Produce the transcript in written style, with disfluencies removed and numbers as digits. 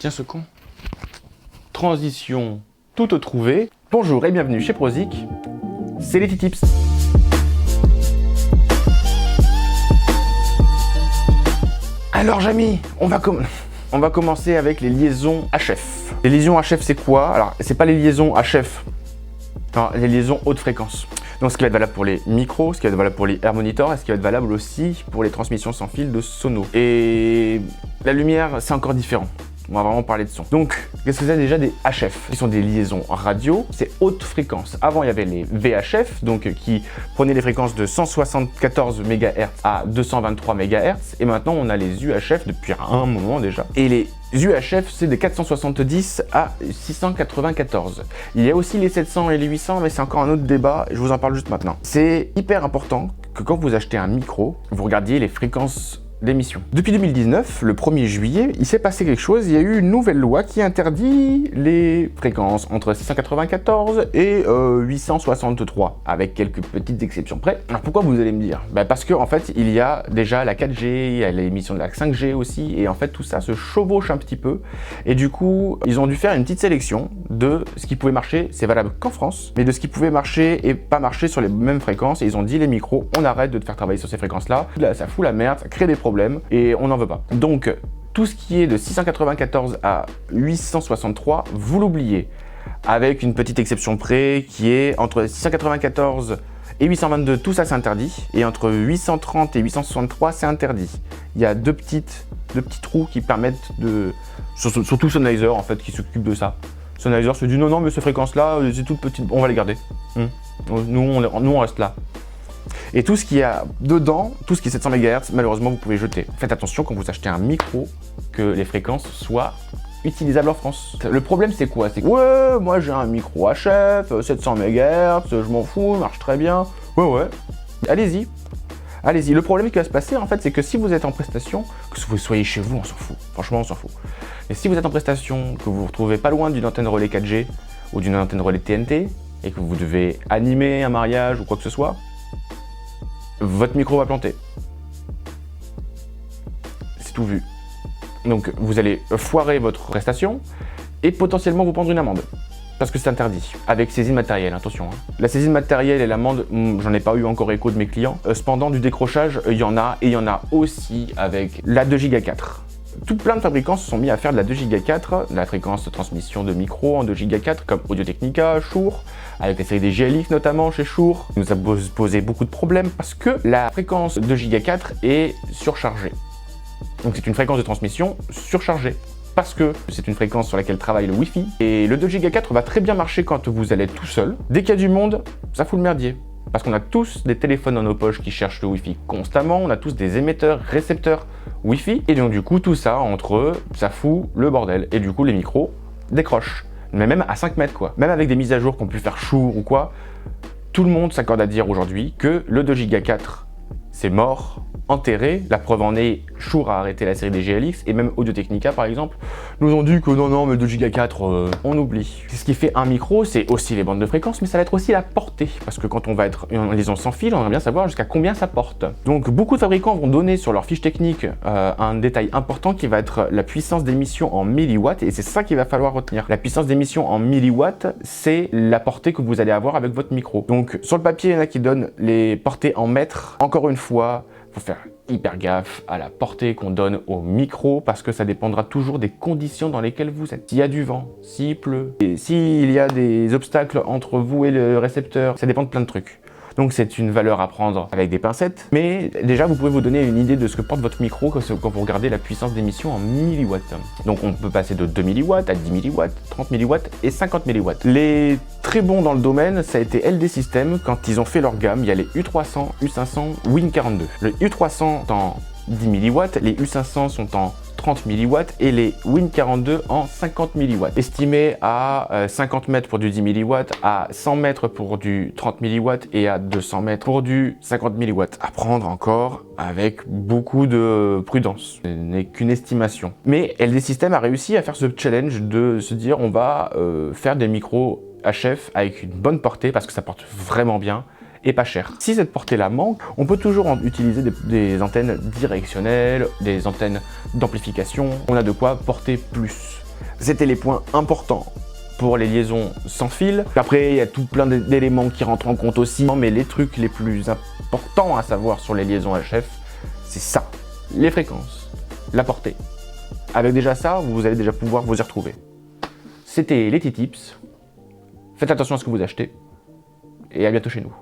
Tiens ce con. Transition toute trouvée. Bonjour et bienvenue chez Prosic. C'est les Tips. Alors Jamy, on va commencer avec les liaisons HF. Les liaisons HF c'est quoi? Alors c'est pas les liaisons HF, non, les liaisons haute fréquence. Donc ce qui va être valable pour les micros, ce qui va être valable pour les air monitors et ce qui va être valable aussi pour les transmissions sans fil de sono. Et la lumière c'est encore différent. On va vraiment parler de son. Donc, qu'est-ce que c'est déjà des HF? Qui sont des liaisons radio, c'est haute fréquence. Avant, il y avait les VHF, donc qui prenaient les fréquences de 174 MHz à 223 MHz. Et maintenant, on a les UHF depuis un moment déjà. Et les UHF, c'est des 470 à 694. Il y a aussi les 700 et les 800, mais c'est encore un autre débat, et je vous en parle juste maintenant. C'est hyper important que quand vous achetez un micro, vous regardiez les fréquences d'émission. Depuis 2019, le 1er juillet, il s'est passé quelque chose, il y a eu une nouvelle loi qui interdit les fréquences entre 694 et 863, avec quelques petites exceptions près. Alors pourquoi vous allez me dire? Parce que en fait, il y a déjà la 4G, il y a l'émission de la 5G aussi, et en fait tout ça se chevauche un petit peu, et du coup, ils ont dû faire une petite sélection de ce qui pouvait marcher, c'est valable qu'en France, mais de ce qui pouvait marcher et pas marcher sur les mêmes fréquences, et ils ont dit les micros, on arrête de te faire travailler sur ces fréquences-là, ça fout la merde, ça crée des problèmes, et on n'en veut pas. Donc, tout ce qui est de 694 à 863, vous l'oubliez, avec une petite exception près qui est entre 694 et 822, tout ça c'est interdit, et entre 830 et 863 c'est interdit. Il y a deux petits trous qui permettent de... Surtout Sennheiser en fait qui s'occupe de ça. Sennheiser se dit non mais ces fréquences là c'est toutes petites, on va les garder. Nous on reste là. Et tout ce qu'il y a dedans, tout ce qui est 700 MHz, malheureusement vous pouvez jeter. Faites attention quand vous achetez un micro que les fréquences soient utilisables en France. Le problème c'est quoi? C'est que ouais, moi j'ai un micro HF, 700 MHz, je m'en fous, il marche très bien. Ouais, allez-y. Allez-y. Le problème qui va se passer en fait, c'est que si vous êtes en prestation, que vous soyez chez vous, on s'en fout. Franchement, on s'en fout. Mais si vous êtes en prestation, que vous vous retrouvez pas loin d'une antenne relais 4G ou d'une antenne relais TNT et que vous devez animer un mariage ou quoi que ce soit, votre micro va planter. C'est tout vu. Donc vous allez foirer votre prestation et potentiellement vous prendre une amende. Parce que c'est interdit. Avec saisie de matériel, attention. La saisie de matériel et l'amende, j'en ai pas eu encore écho de mes clients. Cependant, du décrochage, il y en a. Et il y en a aussi avec la 2 Go 4. Tout plein de fabricants se sont mis à faire de la 2 Go 4, la fréquence de transmission de micro en 2 Go 4, comme Audio-Technica, Shure, avec la série des GLX notamment chez Shure. Ça nous a posé beaucoup de problèmes parce que la fréquence 2 Go 4 est surchargée. Donc c'est une fréquence de transmission surchargée. Parce que c'est une fréquence sur laquelle travaille le Wi-Fi. Et le 2 Go 4 va très bien marcher quand vous allez être tout seul. Dès qu'il y a du monde, ça fout le merdier. Parce qu'on a tous des téléphones dans nos poches qui cherchent le Wi-Fi constamment, on a tous des émetteurs, récepteurs Wi-Fi, et donc du coup tout ça entre eux, ça fout le bordel. Et du coup les micros décrochent, mais même à 5 mètres quoi. Même avec des mises à jour qu'on peut faire Shure ou quoi, tout le monde s'accorde à dire aujourd'hui que le 2 Go 4 c'est mort, enterré. La preuve en est, Shure a arrêté la série des GLX et même Audio-Technica par exemple nous ont dit que non mais 2 Go 4 on oublie. Ce qui fait un micro, c'est aussi les bandes de fréquence, mais ça va être aussi la portée, parce que quand on va être en liaison sans fil, on aimerait bien savoir jusqu'à combien ça porte. Donc beaucoup de fabricants vont donner sur leur fiche technique un détail important qui va être la puissance d'émission en milliwatts, et c'est ça qu'il va falloir retenir. La puissance d'émission en milliwatts, c'est la portée que vous allez avoir avec votre micro. Donc sur le papier, il y en a qui donnent les portées en mètres. Encore une fois, faut faire hyper gaffe à la portée qu'on donne au micro parce que ça dépendra toujours des conditions dans lesquelles vous êtes. S'il y a du vent, s'il pleut, et s'il y a des obstacles entre vous et le récepteur, ça dépend de plein de trucs. Donc c'est une valeur à prendre avec des pincettes, mais déjà vous pouvez vous donner une idée de ce que porte votre micro quand vous regardez la puissance d'émission en milliwatts. Donc on peut passer de 2 mW à 10 mW, 30 mW et 50 mW. Les très bons dans le domaine, ça a été LD System quand ils ont fait leur gamme. Il y a les U300, U500, Win42. Le U300 est en 10 mW, les U500 sont en 30 mW et les Win42 en 50 mW. Estimé à 50 mètres pour du 10 mW, à 100 mètres pour du 30 mW et à 200 mètres pour du 50 mW. À prendre encore avec beaucoup de prudence. Ce n'est qu'une estimation. Mais LD System a réussi à faire ce challenge de se dire on va faire des micros HF avec une bonne portée parce que ça porte vraiment bien et pas cher. Si cette portée-là manque, on peut toujours utiliser des antennes directionnelles, des antennes d'amplification. On a de quoi porter plus. C'était les points importants pour les liaisons sans fil. Après, il y a tout plein d'éléments qui rentrent en compte aussi, mais les trucs les plus importants à savoir sur les liaisons HF, c'est ça. Les fréquences, la portée. Avec déjà ça, vous allez déjà pouvoir vous y retrouver. C'était les T-Tips. Faites attention à ce que vous achetez. Et à bientôt chez nous.